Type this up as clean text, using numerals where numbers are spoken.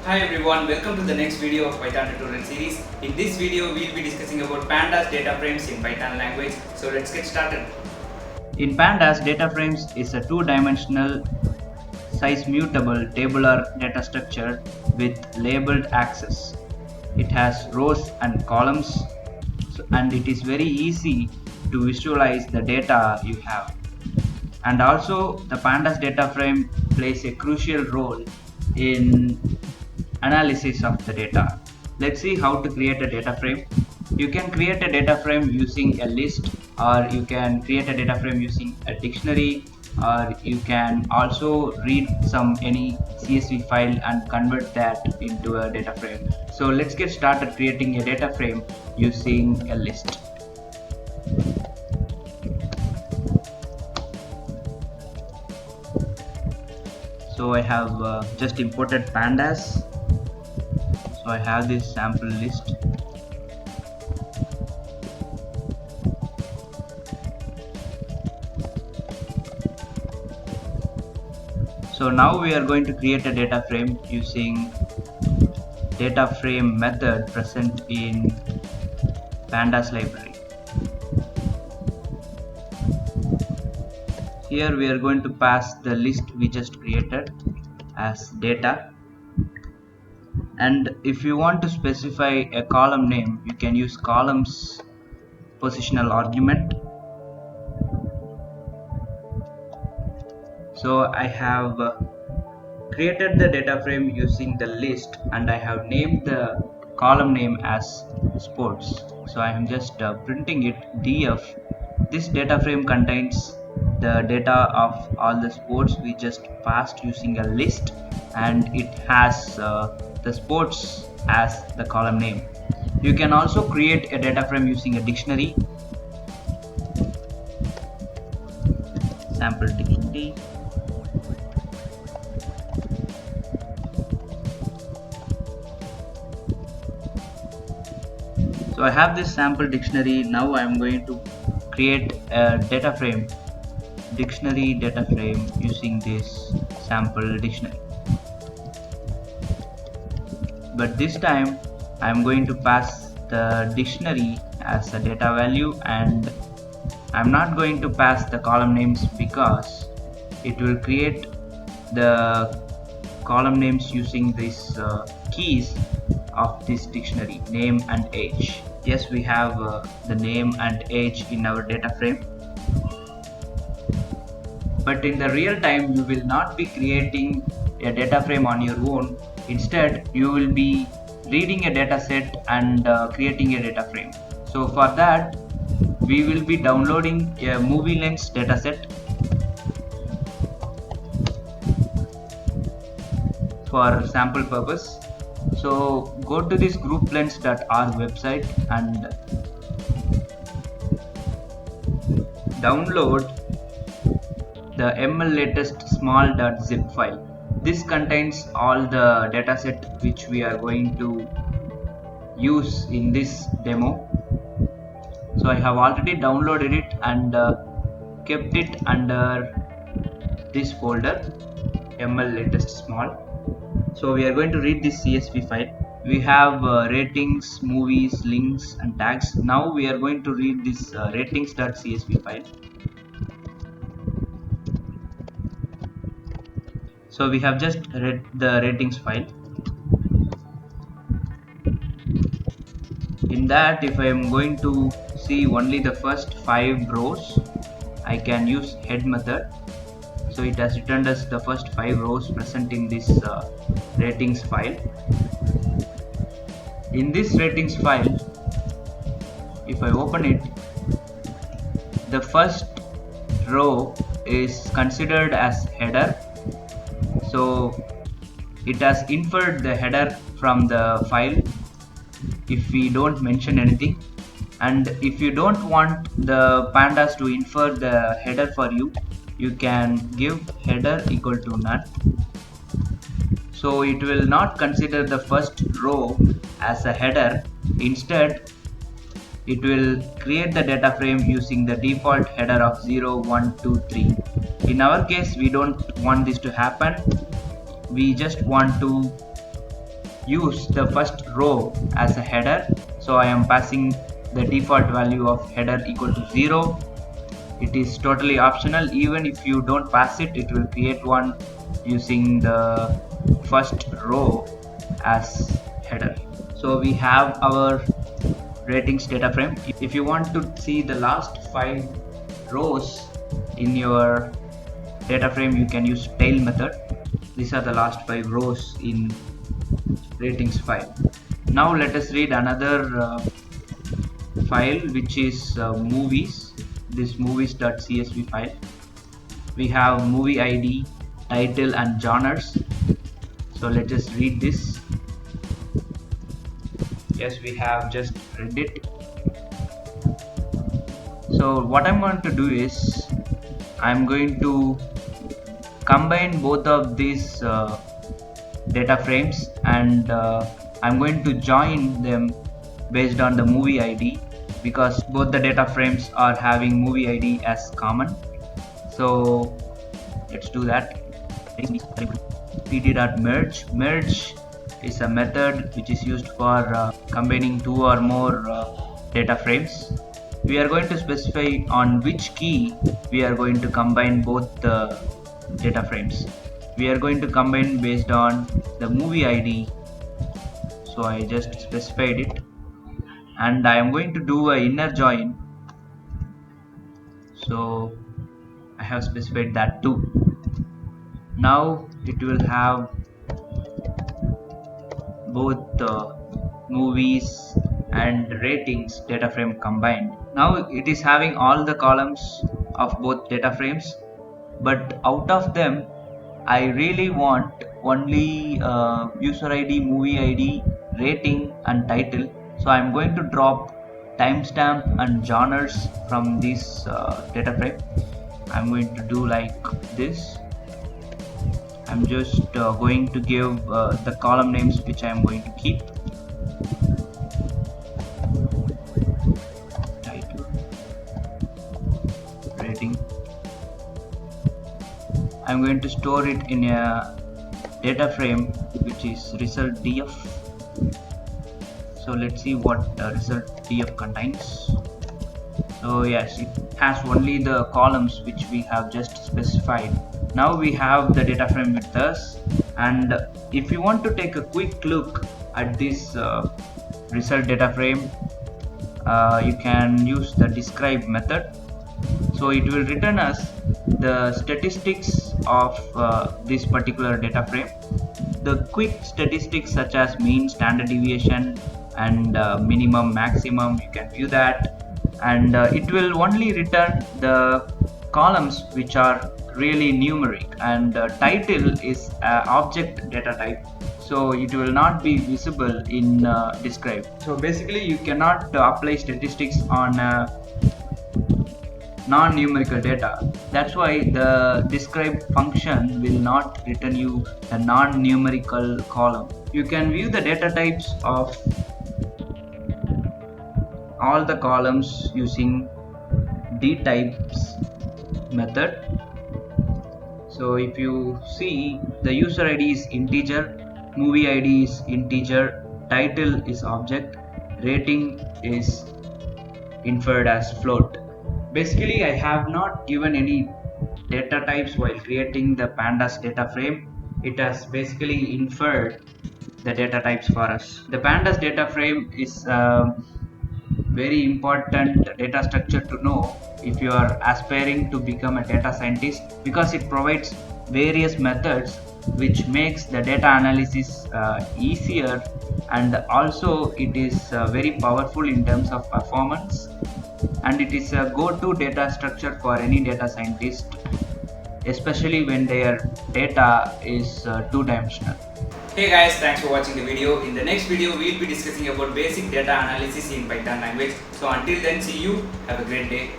Hi everyone, welcome to the next video of Python tutorial series. In this video, we will be discussing about Pandas Dataframes in Python language. So let's get started. In Pandas, Dataframes is a two-dimensional size mutable tabular data structure with labeled axes. It has rows and columns, and it is very easy to visualize the data you have. And also, the Pandas data frame plays a crucial role in analysis of the data. Let's see how to create a data frame. You can create a data frame using a list, or you can create a data frame using a dictionary, or you can also read any CSV file and convert that into a data frame. So let's get started creating a data frame using a list. So I have just imported pandas. So I have this sample list. So now we are going to create a data frame using data frame method present in pandas library. Here we are going to pass the list we just created as data. And if you want to specify a column name, you can use columns positional argument. So I have created the data frame using the list, and I have named the column name as sports. So I am just printing it df. This data frame contains the data of all the sports we just passed using a list, and it has the sports as the column name. You can also create a data frame using a dictionary. Sample dictionary. So I have this sample dictionary. Now I am going to create a data frame, dictionary data frame, using this sample dictionary. But this time I am going to pass the dictionary as a data value, and I am not going to pass the column names because it will create the column names using these keys of this dictionary, name and age. Yes, we have the name and age in our data frame. But in the real time, you will not be creating a data frame on your own. Instead, you will be reading a data set and creating a data frame. So for that, we will be downloading a movie lens dataset for sample purpose. So go to this grouplens.org website and download the mllatest small.zip file. This contains all the dataset which we are going to use in this demo. So I have already downloaded it and kept it under this folder, mllatest small. So we are going to read this CSV file. We have ratings, movies, links and tags. Now we are going to read this ratings.csv file. So we have just read the ratings file. In that, if I am going to see only the first 5 rows, I can use head method. So it has returned us the first 5 rows present in this ratings file. In this ratings file, if I open it, the first row is considered as header. So it has inferred the header from the file if we don't mention anything. And if you don't want the pandas to infer the header for you, you can give header equal to none. So it will not consider the first row as a header. Instead, it will create the data frame using the default header of 0, 1, 2, 3. In our case, we don't want this to happen. We just want to use the first row as a header. So I am passing the default value of header equal to 0. It is totally optional. Even if you don't pass it, it will create one using the first row as header. So we have our ratings data frame. If you want to see the last 5 rows in your data frame, you can use tail method. These are the last 5 rows in ratings file. Now let us read another file, which is movies. This movies.csv file. We have movie ID, title and genres. So let us read this. Yes, we have just read it. So what I'm going to do is I'm going to combine both of these data frames, and I'm going to join them based on the movie ID, because both the data frames are having movie ID as common. So let's do that. pd.merge. Merge is a method which is used for combining 2 or more data frames. We are going to specify on which key we are going to combine both the data frames. We are going to combine based on the movie ID. So I just specified it, and I am going to do a inner join. So I have specified that too. Now it will have both the movies and ratings data frame combined. Now it is having all the columns of both data frames, but out of them I really want only user ID, movie ID, rating and title. So I'm going to drop timestamp and genres from this data frame. I'm going to do like this. I'm just going to give the column names which I'm going to keep. Title, rating. I'm going to store it in a data frame which is result df. So let's see what result df contains. So yes, it has only the columns which we have just specified. Now we have the data frame with us, and if you want to take a quick look at this result data frame, you can use the describe method. So it will return us the statistics of this particular data frame. The quick statistics such as mean, standard deviation and minimum, maximum, you can view that, and it will only return the columns which are really numeric, and title is object data type, so it will not be visible in describe. So basically you cannot apply statistics on non-numerical data. That's why the describe function will not return you a non-numerical column. You can view the data types of all the columns using dtypes method. So if you see, the user ID is integer, movie ID is integer, title is object, rating is inferred as float. Basically I have not given any data types while creating the pandas data frame. It has basically inferred the data types for us. The pandas data frame is very important data structure to know if you are aspiring to become a data scientist, because it provides various methods which makes the data analysis easier, and also it is very powerful in terms of performance, and it is a go-to data structure for any data scientist, especially when their data is two-dimensional. Hey guys, thanks for watching the video. In the next video, we'll be discussing about basic data analysis in Python language. So until then, see you. Have a great day.